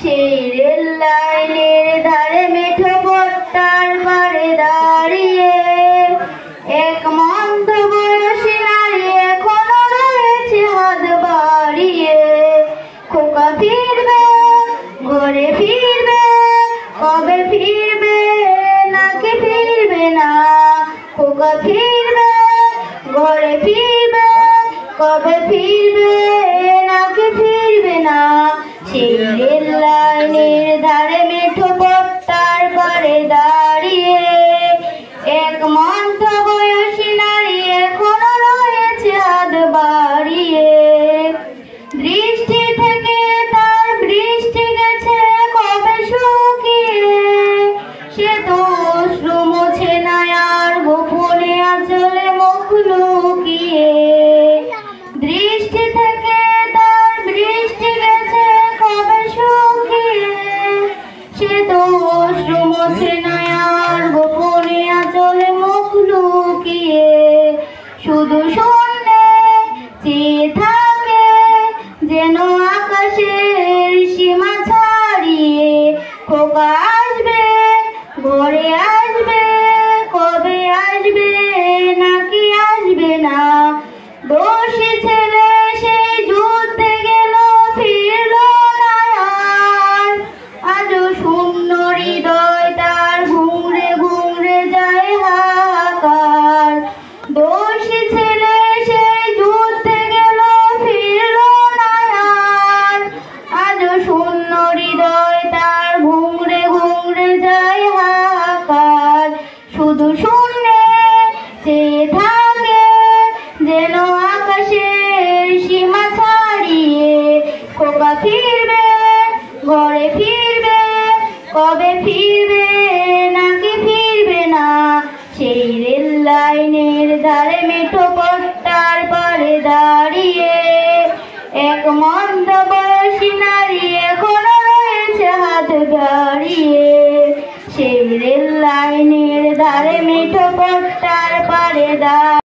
সেই রেল লাইনের ধারে মেঠো পট্টার পাড়ে দাঁড়িয়ে এক মন্দ বয়সী নারী এখনো রয়েছে হাত বাড়িয়ে। খোকা ফিরবে, ঘরে ফিরবে, কবে ফিরবে নাকি ফিরবে না? খোকা ফিরবে, ঘরে ফিরবে, কবে ফিরবে নাকি ফিরবে না? সেই রেল লাইনের ধারে মেঠো পট্টার পাড়ে দাঁড়িয়ে এক মন্থ বয়সী নারী এখনো রয়েছে হাত বাড়িয়ে। দৃষ্টি থেকে তার বৃষ্টি গেছে কবে শুকিয়ে, সে তো অশ্রু মোছে না আর গোপনে আঁচলে মুখ লুকিয়ে। দৃষ্টি থেকে তার বৃষ্টি গেছে কবে শুকিয়ে, সে তো অশ্রু মোছে না আর গোপনে আঁচলে মুখ লুকিয়ে। শুধু শূন্যে চেয়ে থাকে যেন আকাশের সীমা ছাড়িয়ে। খোকা আসবে, ঘরে আসবে, কবে আসবে নাকি আসবে না? দোষী ছেলে সেই যুদ্ধে গেল, ফিরল না আর। আজও শূন্য হৃদয় তার ঘুংরে ঘুংরে যায় হাহাকার। দোষী ছেলে সেই যুদ্ধে গেল, ফিরল না আর। আজও শূন্য হৃদয় তার ঘুংরে ঘুংরে যায় হাহাকার। শুধু শূন্যে চেয়ে থাকে যেন আকাশের সীমা ছাড়িয়ে। খোকা ফিরবে, ঘরে ফিরবে, কবে ফিরবে নাকি ফিরবে না? সেই রেল লাইনের ধারে মেঠো পট্টার পাড়ে দাঁড়িয়ে এক মন্দ বয়সী নারী এখনো রয়েছে হাত বাড়িয়ে। সেই রেল লাইনের ধারে মেঠো পট্টার পাড়ে দাঁড়িয়ে